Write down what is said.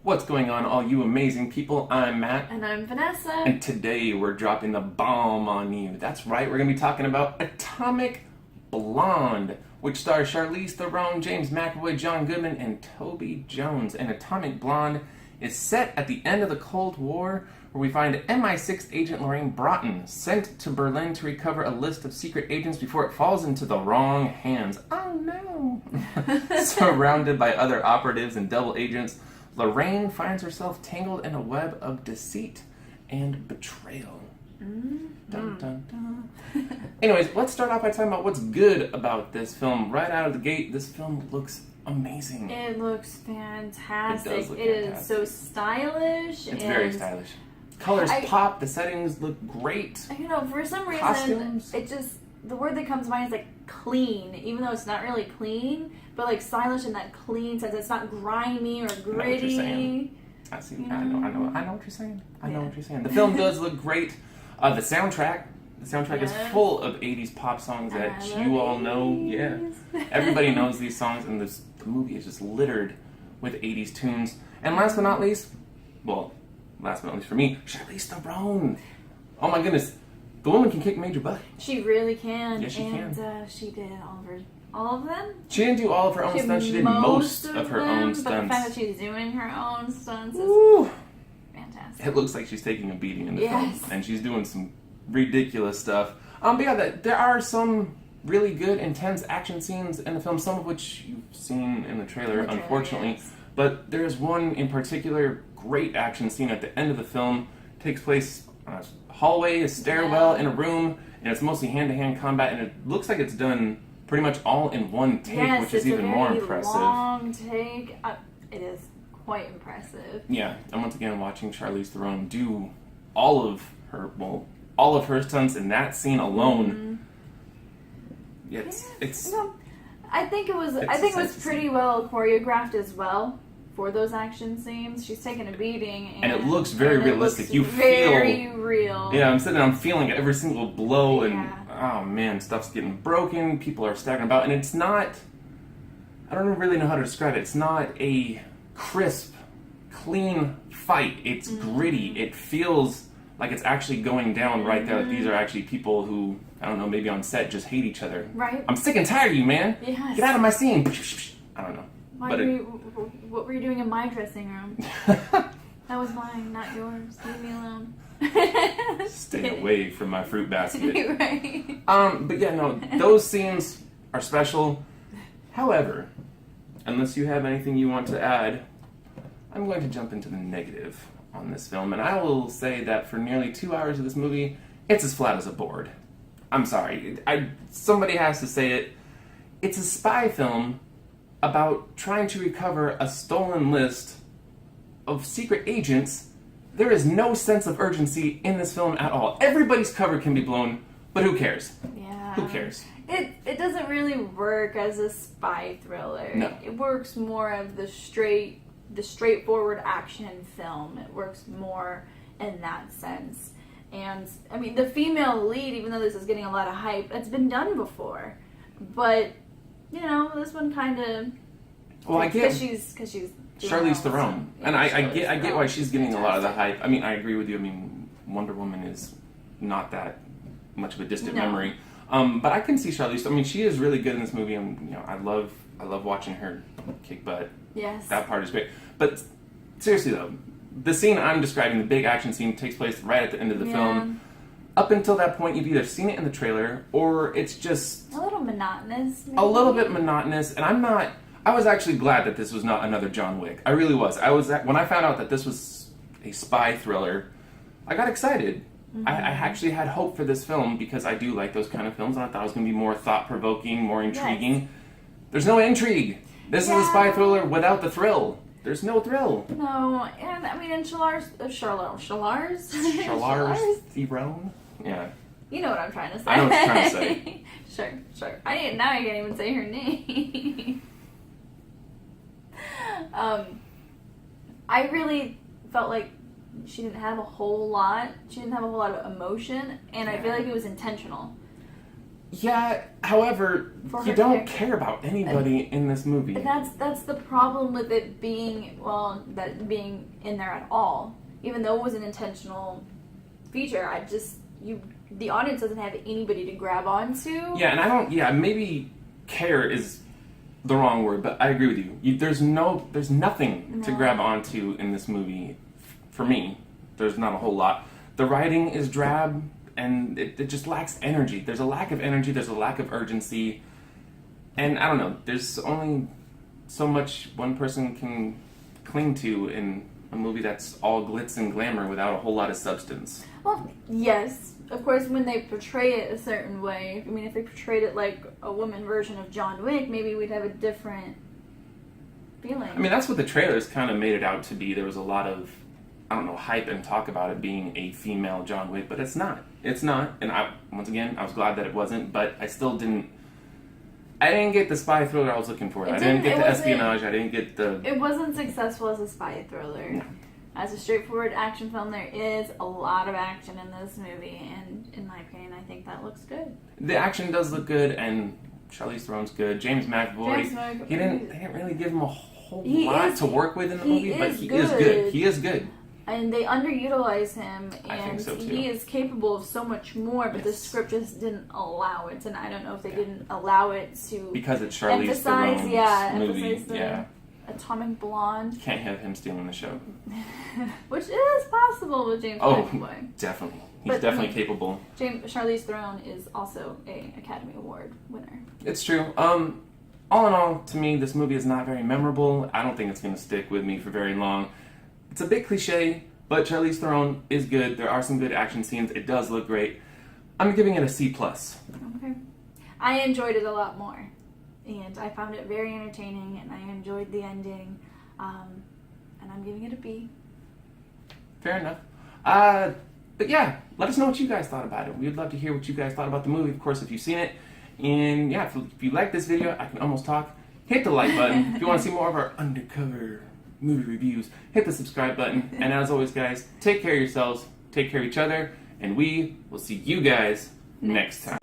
What's going on, all you amazing people? I'm Matt. And I'm Vanessa. And today we're dropping the bomb on you. That's right, we're going to be talking about Atomic Blonde, which stars Charlize Theron, James McAvoy, John Goodman, and Toby Jones. And Atomic Blonde is set at the end of the Cold War, where we find MI6 agent Lorraine Broughton sent to Berlin to recover a list of secret agents before it falls into the wrong hands. Oh no! Surrounded by other operatives and double agents, Lorraine finds herself tangled in a web of deceit and betrayal. Dun, dun, dun. Anyways, let's start off by talking about what's good about this film. Right out of the gate, this film looks amazing. It looks fantastic. It does look fantastic. fantastic. It is so stylish. It's very stylish. Colors pop, the settings look great. You know, for some reason, Costumes. it just, the word that comes to mind is like clean, even though it's not really clean, but like stylish in that clean sense. It's not grimy or gritty. I see. I know what you're saying. I know what you're saying. The film does look great. The soundtrack is full of 80s pop songs that you all know. Yeah. Everybody knows these songs, and the movie is just littered with 80s tunes. And last but not least for me, Charlize Theron. Oh my goodness. The woman can kick major butt. She really can. Yes, she can. And she did all of them. She didn't do all of her own stunts. She did most of her own stunts. But the fact that she's doing her own stunts is fantastic. It looks like she's taking a beating in the film, and she's doing some ridiculous stuff. But yeah, there are some really good, intense action scenes in the film, some of which you've seen in the trailer, unfortunately. Yes. But there's one in particular great action scene at the end of the film. It takes place on a hallway, a stairwell, in a room, and it's mostly hand-to-hand combat, and it looks like it's done pretty much all in one take, which is even more impressive. Long take. It is quite impressive. Yeah, and once again, watching Charlize Theron do all of her stunts in that scene alone. It's. I think it was pretty well choreographed as well for those action scenes. She's taking a beating, and it looks very realistic. You very feel real. Yeah, I'm sitting there, I'm feeling every single blow, and oh man, stuff's getting broken. People are staggering about, and it's not. I don't really know how to describe it. It's not a crisp, clean fight. It's gritty. It feels like it's actually going down right there. Like these are actually people who, I don't know, maybe on set just hate each other. Right. I'm sick and tired of you, man. Yes. Get out of my scene. I don't know. What were you doing in my dressing room? That was mine, not yours. Leave me alone. Stay away from my fruit basket. Right. But yeah, no, those scenes are special. However, unless you have anything you want to add, I'm going to jump into the negative on this film, and I will say that for nearly 2 hours of this movie, it's as flat as a board. I'm sorry. Somebody has to say it. It's a spy film about trying to recover a stolen list of secret agents. There is no sense of urgency in this film at all. Everybody's cover can be blown, but who cares? Yeah. Who cares? It doesn't really work as a spy thriller. No. It works more of the straightforward action film. It works more in that sense. And I mean, the female lead, even though this is getting a lot of hype, it's been done before. But you know, this one kind of. Well, I get because she's Charlize Theron, and I get why she's getting a lot of the hype. I mean, I agree with you. I mean, Wonder Woman is not that much of a distant memory, but I can see Charlize. I mean, she is really good in this movie, and I love watching her kick butt. Yes, that part is great. But seriously though, the scene I'm describing, the big action scene, takes place right at the end of the film. Up until that point, you've either seen it in the trailer, or it's just a little monotonous. Maybe. A little bit monotonous, and I was actually glad that this was not another John Wick. I really was. When I found out that this was a spy thriller, I got excited. I actually had hope for this film because I do like those kind of films, and I thought it was going to be more thought-provoking, more intriguing. Yes. There's no intrigue. This is a spy thriller without the thrill. There's no thrill. No, and I mean, in Charlize Theron? Yeah. You know what I'm trying to say. I know what you're trying to say. Sure. Now I can't even say her name. I really felt like she didn't have a whole lot. She didn't have a whole lot of emotion, and I feel like it was intentional. Yeah, however, For you her don't character. care about anybody in this movie. That's the problem with it being, well, that being in there at all. Even though it was an intentional feature, the audience doesn't have anybody to grab onto. Yeah, and maybe care is the wrong word, but I agree with you. There's nothing to grab onto in this movie. For me, there's not a whole lot. The writing is drab, and it just lacks energy. There's a lack of energy, there's a lack of urgency, and I don't know, there's only so much one person can cling to in a movie that's all glitz and glamour without a whole lot of substance. Well, yes. Of course, when they portray it a certain way, I mean, if they portrayed it like a woman version of John Wick, maybe we'd have a different feeling. I mean, that's what the trailers kind of made it out to be. There was a lot of, I don't know, hype and talk about it being a female John Wick, but it's not. It's not. And once again, I was glad that it wasn't, but I didn't get the spy thriller I was looking for. I didn't get the espionage. I didn't get the... It wasn't successful as a spy thriller. No. As a straightforward action film, there is a lot of action in this movie, and in my opinion, I think that looks good. The action does look good, and Charlize Theron's good. James McAvoy, they didn't really give him a whole lot to work with in the movie, but he is good. He is good. And they underutilize him, I think and so, too. he is capable of so much more, but the script just didn't allow it, and I don't know if they didn't allow it to because it's Charlize Theron's movie. Emphasize the Atomic Blonde. Can't have him stealing the show. Which is possible with James McAvoy. Definitely. He's definitely capable. Charlize Theron is also an Academy Award winner. It's true. All in all, to me, this movie is not very memorable. I don't think it's going to stick with me for very long. It's a bit cliche, but Charlize Theron is good. There are some good action scenes. It does look great. I'm giving it a C+. Okay. I enjoyed it a lot more. And I found it very entertaining, and I enjoyed the ending. And I'm giving it a B. Fair enough. But yeah, let us know what you guys thought about it. We'd love to hear what you guys thought about the movie, of course, if you've seen it. And yeah, if you like this video, I can almost talk, hit the like button. If you want to see more of our undercover movie reviews, hit the subscribe button. And as always, guys, take care of yourselves, take care of each other, and we will see you guys next time.